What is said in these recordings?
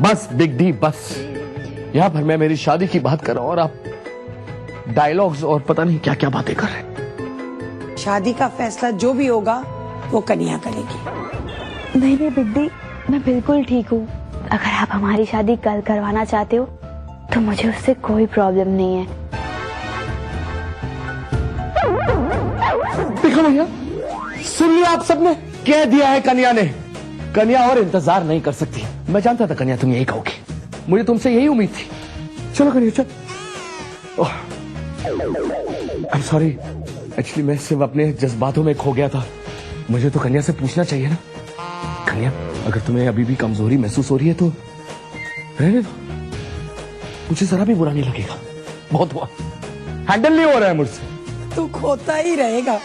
बस big D, बस। यहाँ पर मैं मेरी शादी की बात कर रहा हूँ और आप डायलॉग्स और पता नहीं क्या क्या बातें कर रहे हैं। शादी का फैसला जो भी होगा वो कन्या करेगी। नहीं बिग डी, मैं बिल्कुल ठीक हूँ। अगर आप हमारी शादी कल करवाना चाहते हो तो मुझे उससे कोई प्रॉब्लम नहीं है। देखो भैया, सुन लिया आप सबने, कह दिया है कन्या ने। कन्या और इंतजार नहीं कर सकती। मैं जानता था कन्या तुम यही कहोगी, मुझे तुमसे यही उम्मीद थी। चलो कन्या चल। आई एम सॉरी, एक्चुअली मैं सिर्फ अपने जज्बातों में खो गया था। मुझे तो कन्या से पूछना चाहिए ना। कन्या, अगर तुम्हें अभी भी कमजोरी महसूस हो रही है तो रहने दो, मुझे जरा भी बुरा नहीं लगेगा। बहुत हुआ, हैंडल नहीं हो रहा है मुझसे। तू खोता ही रहेगा।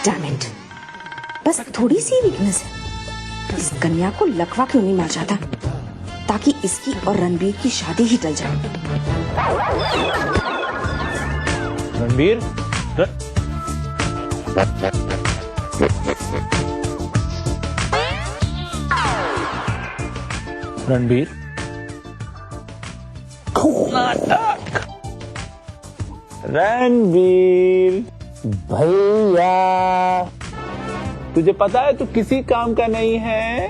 डैम इट, बस थोड़ी सी वीकनेस है। इस कन्या को लकवा क्यों नहीं मार जाता ताकि इसकी और रणबीर की शादी ही टल जाए। रणबीर, रणबीर, रणबीर भैया, तुझे पता है तू किसी काम का नहीं है?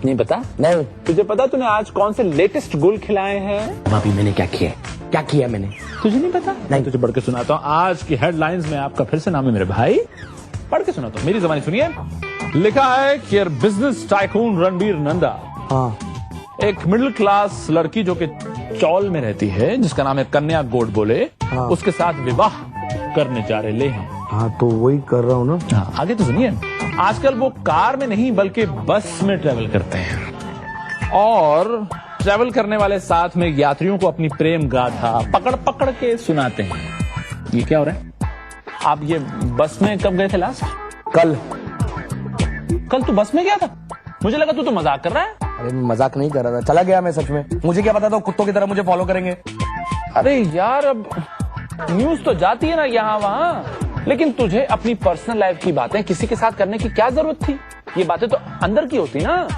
नहीं पता? नहीं। तुझे पता तूने आज कौन से लेटेस्ट गोल खिलाए हैं? अभी मैंने क्या किया है? क्या किया मैंने? तुझे नहीं पता? नहीं, तुझे पढ़ के सुनाता हूँ। आज की हेडलाइंस में आपका फिर से नाम है मेरे भाई। पढ़ के सुनाता हूँ, मेरी ज़बानी सुनिए। लिखा है कि बिजनेस टाइकून रणबीर नंदा, हाँ, एक मिडिल क्लास लड़की जो कि चौल में रहती है, जिसका नाम है कन्या गोड बोले, हाँ, उसके साथ विवाह करने जा रहे हैं। हाँ, तो वही कर रहा हूँ ना। हाँ, आगे तो सुनिए। आजकल वो कार में नहीं बल्कि बस में ट्रेवल करते हैं और ट्रेवल करने वाले साथ में यात्रियों को अपनी प्रेम गाथा पकड़ पकड़ के सुनाते हैं। ये क्या हो रहा है? आप ये बस में कब गए थे लास्ट? कल तू बस में गया था? मुझे लगा तू तो मजाक कर रहा है। अरे मजाक नहीं कर रहा था, चला गया मैं सच में। मुझे क्या पता था कुत्तों की तरह मुझे फॉलो करेंगे। अरे यार, अब न्यूज तो जाती है ना यहाँ वहाँ, लेकिन तुझे अपनी पर्सनल लाइफ की बातें किसी के साथ करने की क्या जरूरत थी? ये बातें तो अंदर की होती ना।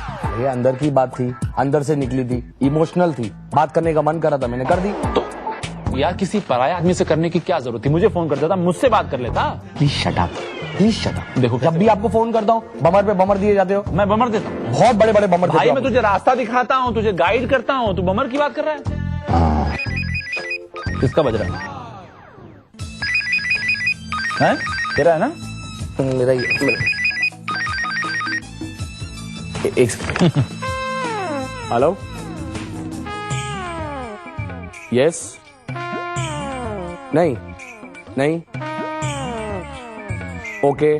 ये अंदर की बात थी, अंदर से निकली थी, इमोशनल थी, बात करने का मन कर रहा था, मैंने कर दी। तो यार किसी पराये आदमी से करने की क्या जरूरत थी? मुझे फोन कर देता, मुझसे बात कर लेता। Please shut up, please shut up. देखो, जब भी आपको फोन करता हूँ बमर पे बमर दिए जाते हो। मैं बमर देता हूँ? बहुत बड़े बड़े बमर भाई, मैं तुझे रास्ता दिखाता हूँ, तुझे गाइड करता हूँ, तू बमर की बात कर रहा है? किसका बज रहा है? तेरा है ना? मेरा एक सेकंड। हेलो, यस, नहीं नहीं, ओके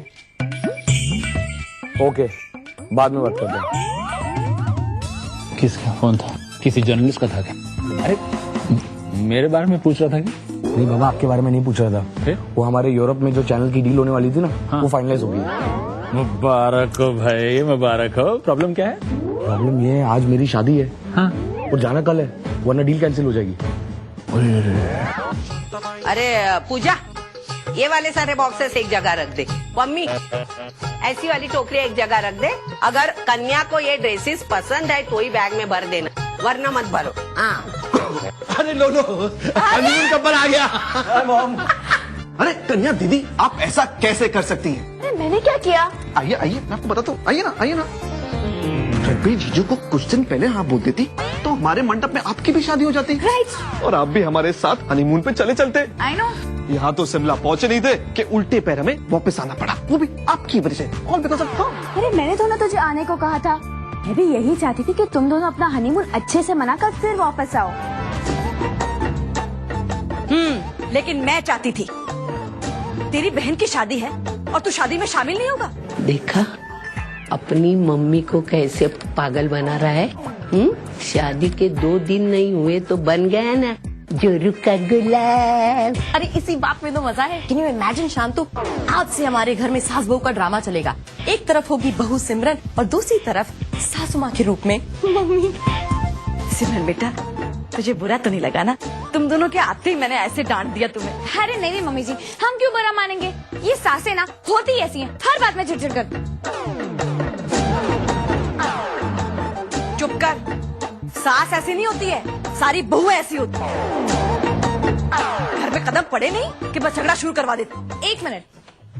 ओके, बाद में बात करते हैं। किसका फोन था? किसी जर्नलिस्ट का था क्या? अरे मेरे बारे में पूछ रहा था क्या? नहीं बाबा, आपके बारे में नहीं पूछ रहा था। फिर? वो हमारे यूरोप में जो चैनल की डील होने वाली थी ना, हाँ। वो फाइनलाइज हो गई। मुबारक हो भाई, मुबारक हो। प्रॉब्लम क्या है? प्रॉब्लम ये है, आज मेरी शादी है। हाँ। और जाना कल है, वरना डील कैंसिल हो जाएगी। अरे पूजा, ये वाले सारे बॉक्सेस एक जगह रख दे। मम्मी, ऐसी वाली टोकरी एक जगह रख दे। अगर कन्या को ये ड्रेसेस पसंद है तो ही बैग में भर देना, वरना मत भरो। हाँ। अरे लो हनीमून कपल आ गया। अरे कन्या दीदी, आप ऐसा कैसे कर सकती हैं? अरे मैंने क्या किया? आइए आइए, मैं आपको बताता हूँ। आइए ना। रणबीर जीजू को कुछ दिन पहले हाँ बोल देती तो हमारे मंडप में आपकी भी शादी हो जाती। राइट। और आप भी हमारे साथ हनीमून पे चले चलते। I know. यहाँ तो शिमला पहुँचे नहीं थे कि उल्टे पैर हमें वापस आना पड़ा, वो भी आपकी वजह से। और बिकॉज़ ऑफ अरे मैंने तो ना तुझे आने को कहा था। मैं भी यही चाहती थी कि तुम दोनों अपना हनीमून अच्छे से मनाकर फिर वापस आओ। लेकिन मैं चाहती थी, तेरी बहन की शादी है और तू शादी में शामिल नहीं होगा। देखा अपनी मम्मी को कैसे पागल बना रहा है। शादी के 2 दिन नहीं हुए तो बन गया ना जोरू का गुलाब। अरे इसी बात में तो मजा है। कैन यू इमेजिन शांतु, आज से हमारे घर में सास बहू का ड्रामा चलेगा। एक तरफ होगी बहू सिमरन और दूसरी तरफ सासू माँ के रूप में मम्मी। सिमरन बेटा, तुझे बुरा तो नहीं लगा ना? तुम दोनों के आते ही मैंने ऐसे डांट दिया तुम्हें। अरे नहीं मम्मी जी, हम क्यों बुरा मानेंगे? ये सासें ना होती ऐसी हैं, हर बात में चिड़चिड़ करती। सास ऐसी नहीं होती है, सारी बहू ऐसी होती है। घर में कदम पड़े नहीं कि बस झगड़ा शुरू करवा देती। एक मिनट,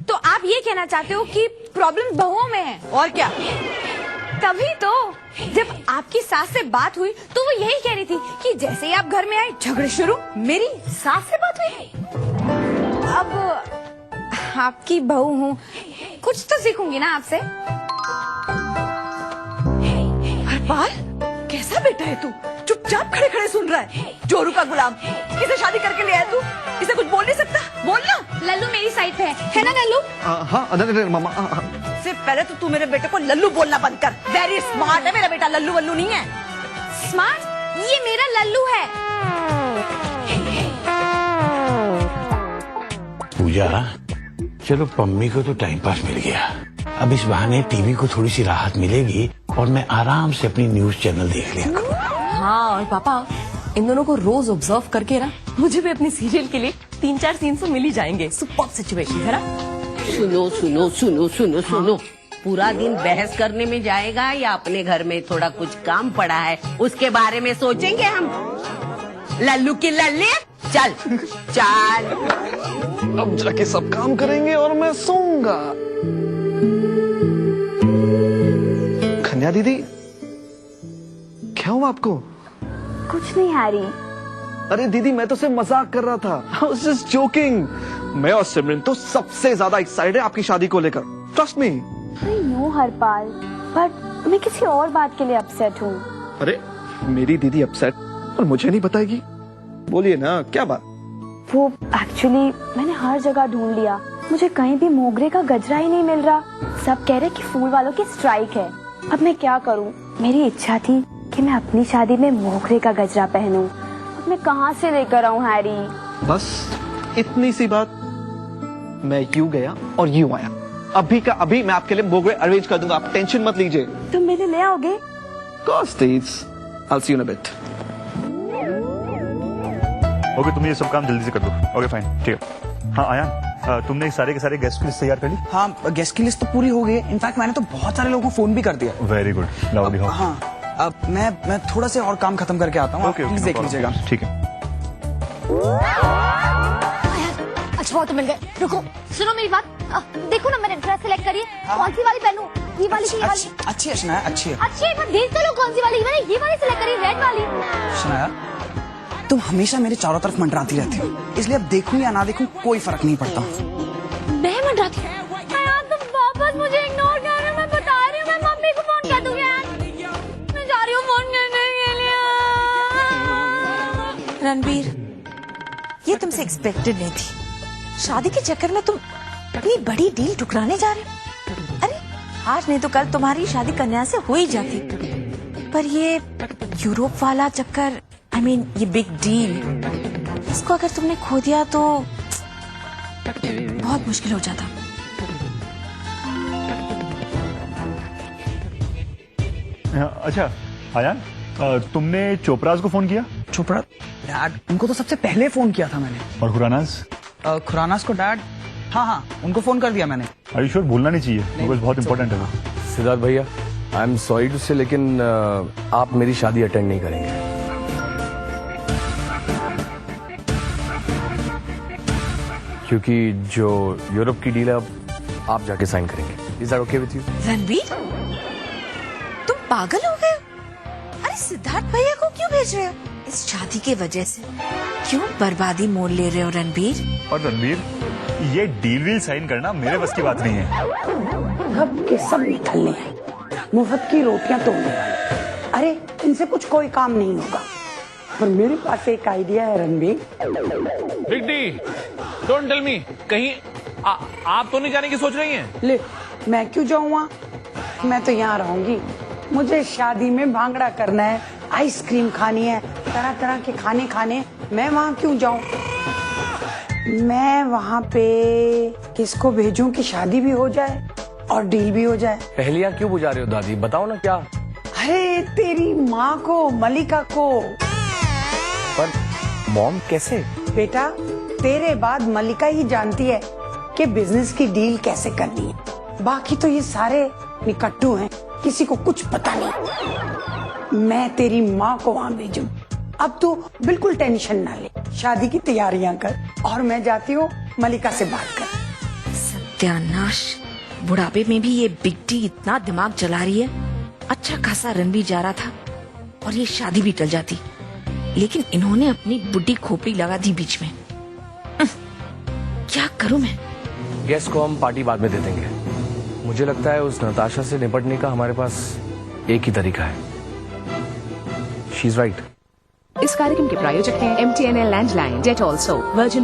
तो आप ये कहना चाहते हो कि प्रॉब्लम बहुओं में है? और क्या? तभी तो जब आपकी सास से बात हुई तो वो यही कह रही थी कि जैसे ही आप घर में आए झगड़े शुरू। मेरी सास से बात हुई? अब आपकी बहू हूँ, कुछ तो सीखूंगी ना आपसे। हरपाल, कैसा बेटा है तू? चुपचाप खड़े खड़े सुन रहा है। जोरू का गुलाम, किसे शादी करके ले आया तू? इसे कुछ बोल नहीं सकता? बोलना। लल्लू मेरी साइड पे है ना लल्लू? हाँ अरे मामा सिर्फ पहले तो तू मेरे बेटे को लल्लू बोलना बंद कर। वेरी स्मार्ट है मेरा बेटा, लल्लू वल्लू नहीं है। स्मार्ट? ये मेरा लल्लू है। पूजा, चलो पम्मी को तो टाइम पास मिल गया, अब इस बहाने टीवी को थोड़ी सी राहत मिलेगी और मैं आराम से अपनी न्यूज चैनल देख लिया करूँ। हाँ, और पापा इन दोनों को रोज ऑब्जर्व करके ना मुझे भी अपनी सीरियल के लिए 3-4 सीन तो मिल ही जाएंगे। सुपर सिचुएशन है ना? सुनो सुनो सुनो सुनो सुनो, पूरा दिन बहस करने में जाएगा या अपने घर में थोड़ा कुछ काम पड़ा है उसके बारे में सोचेंगे हम? लल्लू की लल्ले, चल चल। अब जाके सब काम करेंगे और मैं सोऊंगा। कन्या दीदी, क्या हुआ आपको? कुछ नहीं हैरी। अरे दीदी, मैं तो सिर्फ मजाक कर रहा था। I was just joking. मैं और सिमरन तो सबसे ज्यादा एक्साइटेड है आपकी शादी को लेकर। Trust me. I know Harpal, but मैं किसी और बात के लिए अपसेट हूँ। अरे मेरी दीदी अपसेट और मुझे नहीं बताएगी? बोलिए ना, क्या बात? वो एक्चुअली मैंने हर जगह ढूंढ लिया, मुझे कहीं भी मोगरे का गजरा ही नहीं मिल रहा। सब कह रहे कि फूल वालों की स्ट्राइक है। अब मैं क्या करूं? मेरी इच्छा थी कि मैं अपनी शादी में मोगरे का गजरा पहनूं। अब मैं कहां से लेकर आऊं हैरी? बस इतनी सी बात। मैं यूं गया और यूं आया। अभी का अभी मैं आपके लिए मोगरे अरेंज कर दूंगा, आप टेंशन मत लीजिए। तुम मेरे ले आओगे? Course, Steves. I'll see you in a bit. Okay, तुम ये सब काम जल्दी से कर दो। ओके फाइन, ठीक है। हाँ आयान, तुमने सारे के सारे गेस्ट की लिस्ट तैयार कर ली? हाँ, गेस्ट की लिस्ट तो पूरी हो गई है। इनफैक्ट मैंने तो बहुत सारे लोगों को फोन भी कर दिया। वेरी गुड, लाओ दिखाओ। हाँ, अब मैं थोड़ा से और काम खत्म करके आता हूँ। ओके, प्लीज देख लीजिएगा। ठीक है। अच्छा बहुत मिल गए। रुको, सुनो मेरी बात। देखो ना, मैंने ड्रेस सेलेक्ट करी है। कौन सी वाली पहनूं? ये वाली की ये वाली? अच्छी है शनाया, अच्छी है। अच्छी है, पर देख तो लो कौन सी वाली। मैंने ये वाली सेलेक्ट करी, रेड वाली। शनाया, तुम हमेशा मेरे चारों तरफ मंडराती रहती हो, इसलिए अब देखूं या ना देखूं कोई फर्क नहीं पड़ता। मैं मंडराती हूँ? यार तुम वापस मुझे इग्नोर कर रहे हो। मैं बता रही हूँ, मैं मम्मी को फोन कर दूंगी यार। मैं जा रही हूँ फोन करने के लिए। रणबीर, ये तुमसे एक्सपेक्टेड नहीं थी। शादी के चक्कर में तुम अपनी बड़ी डील टुकराने जा रहे हो। अरे आज नहीं तो कल तुम्हारी शादी कन्या से हो ही जाती, पर ये यूरोप वाला चक्कर, I mean, ये बिग डील, इसको अगर तुमने खो दिया तो बहुत मुश्किल हो जाता। अच्छा आयान, तुमने चोपड़ाज को फोन किया? चोपड़ा डैड, उनको तो सबसे पहले फोन किया था मैंने। और खुरानाज? खुरानास को डैड, हाँ उनको फोन कर दिया मैंने। आई श्योर, भूलना नहीं चाहिए, बिकॉज बहुत इंपॉर्टेंट है वो। सिद्धार्थ भैया, आई एम सॉरी टू से, लेकिन आप मेरी शादी अटेंड नहीं करेंगे। क्योंकि जो यूरोप की डील है अब आप जाके साइन करेंगे। Is that okay with you? Ranbir, तुम पागल हो गए? अरे सिद्धार्थ भैया को क्यों भेज रहे हो? इस शादी की वजह से क्यों बर्बादी मोल ले रहे हो रणबीर? और रणबीर, ये डील वील साइन करना मेरे बस की बात नहीं है। सब के सब निकलने हैं, मुफ्त की रोटियां तोड़ने वाले। अरे इनसे कुछ कोई काम नहीं होगा। पर मेरे पास एक आइडिया है Ranbir. Big D, don't tell me, कहीं आप तो नहीं जाने की सोच रही हैं? ले, मैं क्यों जाऊँ वहाँ? मैं तो यहाँ रहूंगी। मुझे शादी में भांगड़ा करना है, आइसक्रीम खानी है, तरह तरह के खाने खाने। मैं वहाँ क्यों जाऊँ? मैं वहाँ पे किसको भेजूं कि शादी भी हो जाए और डील भी हो जाए? पहलियां क्यों बुझा रहे हो दादी, बताओ ना क्या? अरे तेरी माँ को, मलिका को। पर मॉम कैसे? बेटा, तेरे बाद मलिका ही जानती है कि बिजनेस की डील कैसे करनी है। बाकी तो ये सारे निकट्टू हैं किसी को कुछ पता नहीं। मैं तेरी माँ को वहां भेजूं। अब तू बिल्कुल टेंशन ना ले, शादी की तैयारियां कर और मैं जाती हूँ मलिका से बात कर। सत्यानाश, बुढ़ापे में भी ये बिट्टी इतना दिमाग चला रही है। अच्छा खासा रन भी जा रहा था और ये शादी भी टल जाती, लेकिन इन्होंने अपनी बुढ़ी खोपड़ी लगा दी बीच में। क्या करूं मैं? गेस्ट को हम पार्टी बाद में दे देंगे। मुझे लगता है उस नताशा से निपटने का हमारे पास एक ही तरीका है। She is right. इस कार्यक्रम के प्रायोजक हैं MTNL landline, that also, virgin